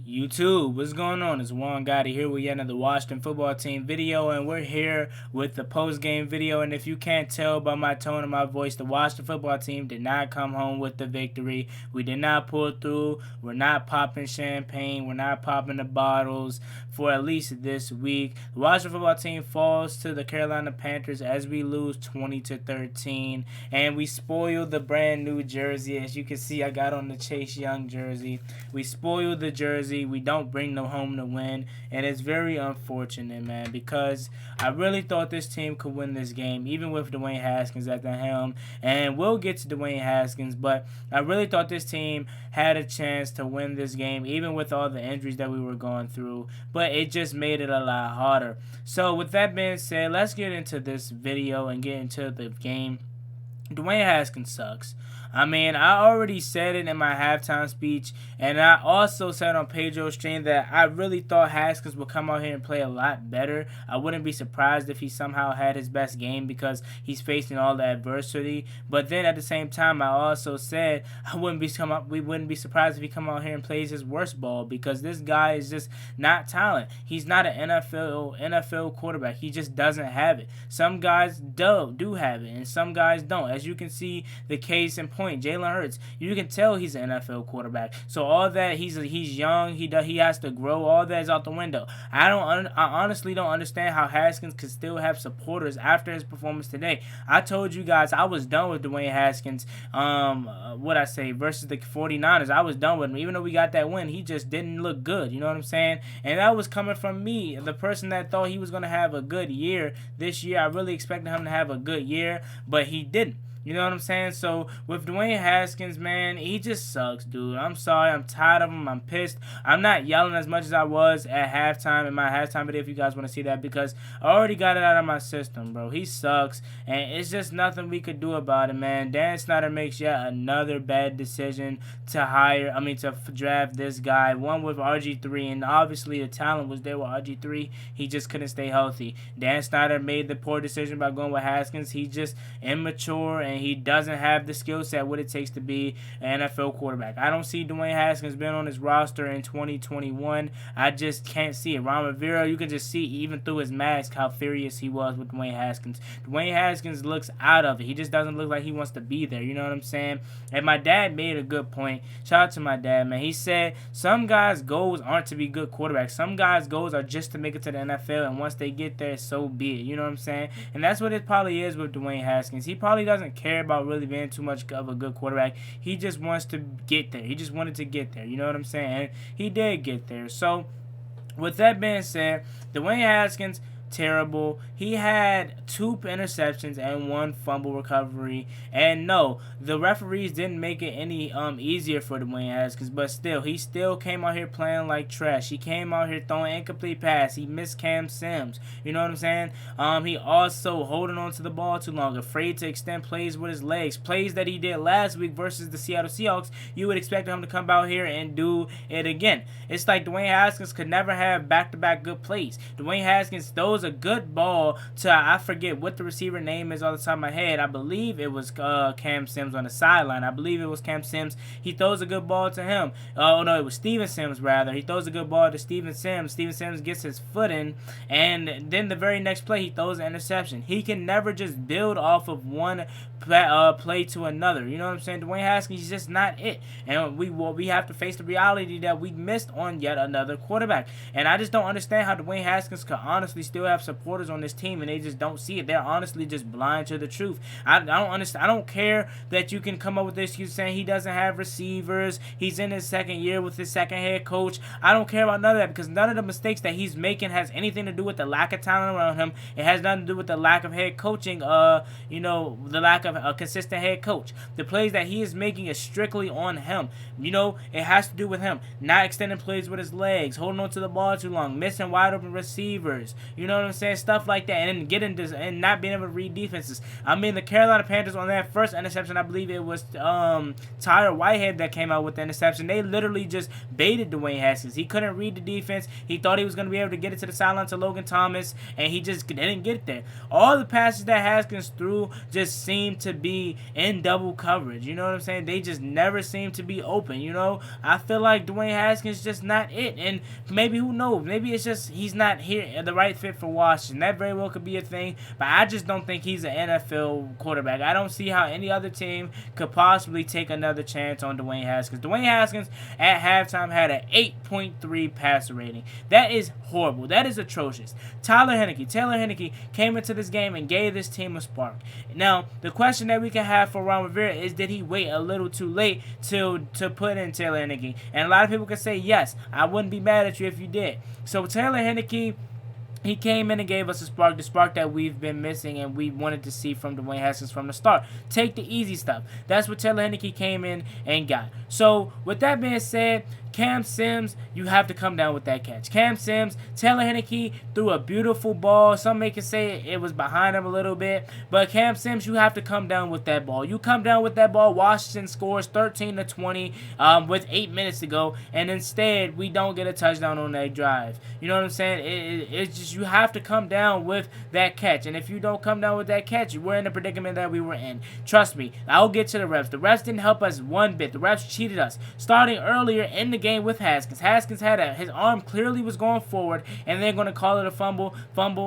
YouTube, what's going on? It's Juan Gotti here with yet another Washington football team video, and we're here with the post-game video. And if you can't tell by my tone of my voice, the Washington football team did not come home with the victory. We did not pull through. We're not popping champagne. We're not popping the bottles for at least this week. The Washington football team falls to the Carolina Panthers as we lose 20-13, and we spoiled the brand new jersey. As you can see, I got on the Chase Young jersey. We spoiled the jersey. We don't bring them home to win, and it's very unfortunate, man, because I really thought this team could win this game, even with Dwayne Haskins at the helm, and we'll get to Dwayne Haskins, but I really thought this team had a chance to win this game, even with all the injuries that we were going through, but it just made it a lot harder. So with that being said, let's get into this video and get into the game. Dwayne Haskins sucks. I mean, I already said it in my halftime speech, and I also said on Pedro's stream that I really thought Haskins would come out here and play a lot better. I wouldn't be surprised if he somehow had his best game because he's facing all the adversity. But then at the same time, I also said we wouldn't be surprised if he come out here and plays his worst ball, because this guy is just not talent. He's not an NFL quarterback. He just doesn't have it. Some guys do have it, and some guys don't. As you can see, the case in point, Jalen Hurts, you can tell he's an NFL quarterback. So all that, he's young, he has to grow, all that is out the window. I honestly don't understand how Haskins could still have supporters after his performance today. I told you guys I was done with Dwayne Haskins. Versus the 49ers. I was done with him. Even though we got that win, he just didn't look good. You know what I'm saying? And that was coming from me, the person that thought he was going to have a good year this year. I really expected him to have a good year, but he didn't. You know what I'm saying? So with Dwayne Haskins, man, he just sucks, dude. I'm sorry. I'm tired of him. I'm pissed. I'm not yelling as much as I was at halftime in my halftime video, if you guys want to see that, because I already got it out of my system, bro. He sucks, and it's just nothing we could do about it, man. Dan Snyder makes yet another bad decision to draft this guy, one with RG3, and obviously the talent was there with RG3. He just couldn't stay healthy. Dan Snyder made the poor decision by going with Haskins. He's just immature, and he doesn't have the skill set what it takes to be an NFL quarterback. I don't see Dwayne Haskins being on his roster in 2021. I just can't see it. Ron Rivera, you can just see even through his mask how furious he was with Dwayne Haskins. Dwayne Haskins looks out of it. He just doesn't look like he wants to be there. You know what I'm saying? And my dad made a good point. Shout out to my dad, man. He said some guys' goals aren't to be good quarterbacks. Some guys' goals are just to make it to the NFL, and once they get there, so be it. You know what I'm saying? And that's what it probably is with Dwayne Haskins. He probably doesn't care about really being too much of a good quarterback. He just wants to get there. He just wanted to get there. You know what I'm saying? And he did get there. So with that being said, Dwayne Haskins, terrible. He had 2 interceptions and 1 fumble recovery. And no, the referees didn't make it any easier for Dwayne Haskins, but still, he still came out here playing like trash. He came out here throwing incomplete pass. He missed Cam Sims. You know what I'm saying? He also holding on to the ball too long, afraid to extend plays with his legs. Plays that he did last week versus the Seattle Seahawks, you would expect him to come out here and do it again. It's like Dwayne Haskins could never have back-to-back good plays. Dwayne Haskins throws a good ball to, I forget what the receiver name is off the top of my head. I believe it was Cam Sims on the sideline. I believe it was Cam Sims. He throws a good ball to him. Oh, no, it was Steven Sims, rather. He throws a good ball to Steven Sims. Steven Sims gets his foot in, and then the very next play, he throws an interception. He can never just build off of one play to another. You know what I'm saying? Dwayne Haskins is just not it. And we have to face the reality that we missed on yet another quarterback. And I just don't understand how Dwayne Haskins could honestly still have supporters on this team, and they just don't see it. They're honestly just blind to the truth. I don't understand. I don't care that you can come up with this excuse saying he doesn't have receivers. He's in his second year with his second head coach. I don't care about none of that, because none of the mistakes that he's making has anything to do with the lack of talent around him. It has nothing to do with the lack of head coaching, the lack of a consistent head coach. The plays that he is making is strictly on him. It has to do with him not extending plays with his legs, holding on to the ball too long, missing wide open receivers. You know what I'm saying? Stuff like that, and and not being able to read defenses. I mean, the Carolina Panthers on that first interception, I believe it was Tyler Whitehead that came out with the interception. They literally just baited Dwayne Haskins. He couldn't read the defense. He thought he was going to be able to get it to the sideline to Logan Thomas, and he just didn't get it there. All the passes that Haskins threw just seemed to be in double coverage. You know what I'm saying? They just never seem to be open. I feel like Dwayne Haskins just just not it. And maybe, who knows, maybe it's just he's not here, the right fit for Washington. That very well could be a thing, but I just don't think he's an NFL quarterback. I don't see how any other team could possibly take another chance on Dwayne Haskins. Dwayne Haskins at halftime had an 8.3 passer rating. That is horrible. That is atrocious. Taylor Heinicke came into this game and gave this team a spark. Now, the question that we can have for Ron Rivera is, did he wait a little too late to put in Taylor Heinicke? And a lot of people can say yes. I wouldn't be mad at you if you did. So Taylor Heinicke, he came in and gave us a spark, the spark that we've been missing and we wanted to see from Dwayne Haskins from the start. Take the easy stuff. That's what Taylor Heinicke came in and got. So, with that being said, Cam Sims, you have to come down with that catch. Cam Sims, Taylor Heinicke threw a beautiful ball. Some may can say it was behind him a little bit. But Cam Sims, you have to come down with that ball. You come down with that ball, Washington scores 13-20 with 8 minutes to go. And instead, we don't get a touchdown on that drive. You know what I'm saying? It's just, you have to come down with that catch. And if you don't come down with that catch, we're in the predicament that we were in. Trust me, I'll get to the refs. The refs didn't help us one bit. The refs cheated us. Starting earlier in the game with Haskins. Haskins had his arm clearly was going forward, and they're going to call it a fumble,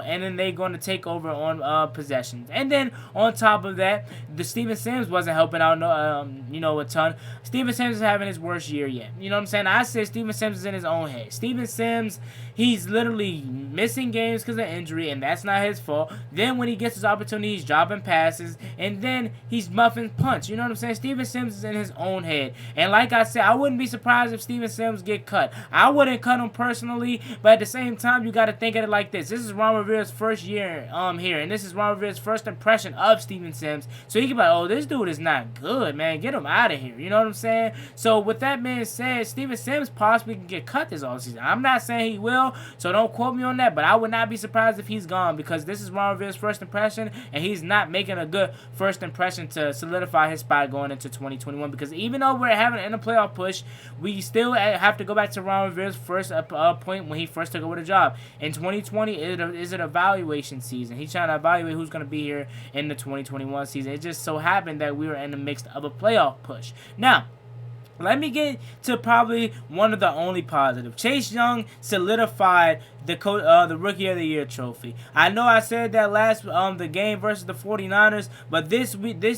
and then they're going to take over on possessions. And then on top of that, the Steven Sims wasn't helping out, a ton. Steven Sims is having his worst year yet. You know what I'm saying? I said Steven Sims is in his own head. Steven Sims, he's literally missing games because of injury, and that's not his fault. Then when he gets his opportunity, he's dropping passes, and then he's muffing punts. You know what I'm saying? Steven Sims is in his own head. And like I said, I wouldn't be surprised if Steven Sims get cut. I wouldn't cut him personally, but at the same time, you got to think of it like this. This is Ron Rivera's first year here, and this is Ron Rivera's first impression of Steven Sims. So he can be like, oh, this dude is not good, man. Get him out of here. You know what I'm saying? So with that being said, Steven Sims possibly can get cut this offseason. I'm not saying he will, so don't quote me on that, but I would not be surprised if he's gone, because this is Ron Rivera's first impression, and he's not making a good first impression to solidify his spot going into 2021, because even though we're having in a playoff push, we still have to go back to Ron Rivera's first point when he first took over the job. In 2020, is it evaluation season? He's trying to evaluate who's going to be here in the 2021 season. It just so happened that we were in the midst of a playoff push. Now, let me get to probably one of the only positive. Chase Young solidified the Rookie of the Year trophy. I know I said that last the game versus the 49ers, but this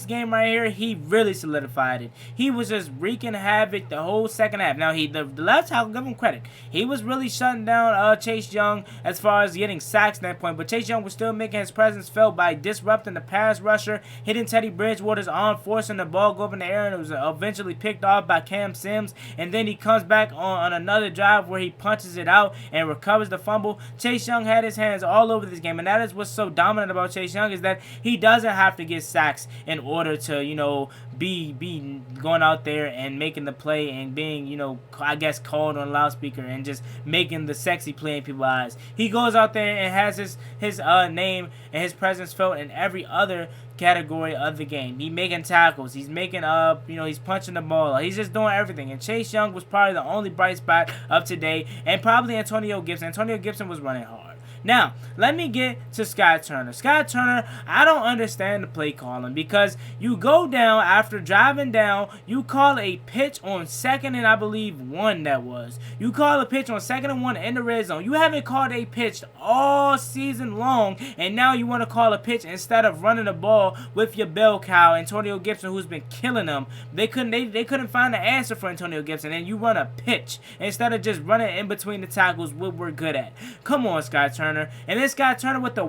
game right here, he really solidified it. He was just wreaking havoc the whole second half. Now, the left tackle, give him credit. He was really shutting down Chase Young as far as getting sacks at that point, but Chase Young was still making his presence felt by disrupting the pass rusher, hitting Teddy Bridgewater's arm, forcing the ball go up in the air, and it was eventually picked off by Cam Sims. And then he comes back on another drive where he punches it out and recovers the fumble. Chase Young had his hands all over this game, and that is what's so dominant about Chase Young, is that he doesn't have to get sacks in order to, be going out there and making the play and being, I guess, called on a loudspeaker and just making the sexy play in people's eyes. He goes out there and has his name and his presence felt in every other category of the game. He's making tackles. He's making he's punching the ball. He's just doing everything. And Chase Young was probably the only bright spot of today, and probably Antonio Gibson. Antonio Gibson was running hard. Now, let me get to Scott Turner. Scott Turner, I don't understand the play calling, because you go down after driving down, you call a pitch on 2nd and I believe 1 that was. You call a pitch on 2nd and 1 in the red zone. You haven't called a pitch all season long, and now you want to call a pitch instead of running the ball with your bell cow, Antonio Gibson, who's been killing them. They couldn't find an answer for Antonio Gibson, and you run a pitch instead of just running in between the tackles, what we're good at. Come on, Scott Turner. And this guy Turner with the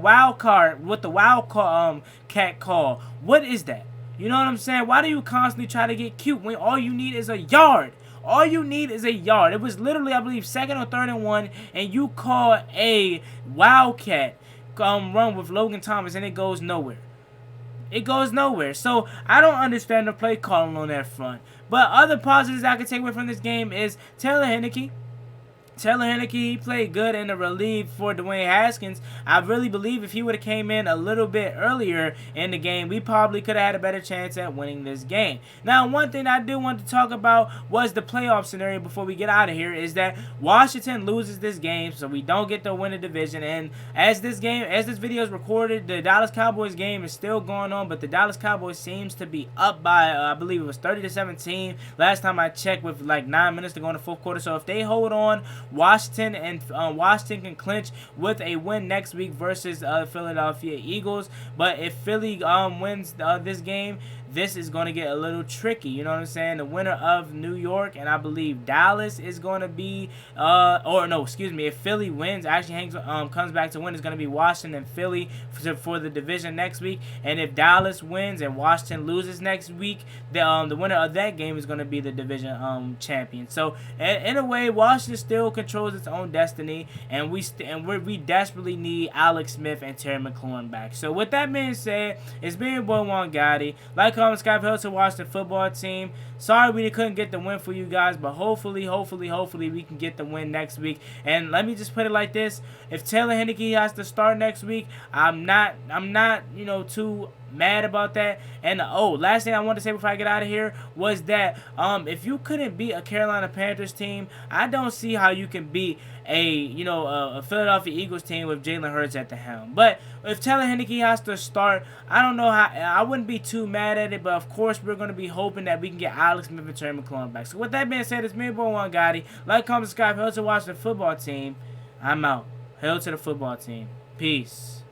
cat call. What is that? You know what I'm saying? Why do you constantly try to get cute when all you need is a yard? All you need is a yard. It was literally, I believe, 2nd or 3rd and 1, and you call a wildcat run with Logan Thomas, and it goes nowhere. It goes nowhere. So I don't understand the play calling on that front. But other positives I can take away from this game is Taylor Heinicke. Taylor Henneke, he played good in the relief for Dwayne Haskins. I really believe if he would have came in a little bit earlier in the game, we probably could have had a better chance at winning this game. Now, one thing I do want to talk about was the playoff scenario before we get out of here is that Washington loses this game, so we don't get to win the division. And as this video is recorded, the Dallas Cowboys game is still going on, but the Dallas Cowboys seems to be up by, I believe it was 30-17 last time I checked with like 9 minutes to go in the fourth quarter. So if they hold on, Washington can clinch with a win next week versus Philadelphia Eagles. But if Philly wins this game, this is going to get a little tricky. You know what I'm saying? The winner of New York and I believe Dallas is going to be, if Philly wins, actually comes back to win, it's going to be Washington and Philly for the division next week. And if Dallas wins and Washington loses next week, the winner of that game is going to be the division champion. So in a way, Washington still controls its own destiny, and we desperately need Alex Smith and Terry McLaurin back. So with that being said, it's been your boy Juan Gotti. Like, comment, subscribe, help to watch the football team. Sorry we couldn't get the win for you guys, but hopefully we can get the win next week. And let me just put it like this: if Taylor Henneke has to start next week, I'm not too mad about that. And last thing I want to say before I get out of here was that if you couldn't beat a Carolina Panthers team, I don't see how you can beat a Philadelphia Eagles team with Jalen Hurts at the helm. But if Taylor Henneke has to start, I don't know how. I wouldn't be too mad at it, but of course we're going to be hoping that we can get Alex Smith and Terry McLaurin back. So with that being said, it's me, boy Juan Gotti. Like, comment, subscribe, help to watch the football team. I'm out. Hail to the football team. Peace.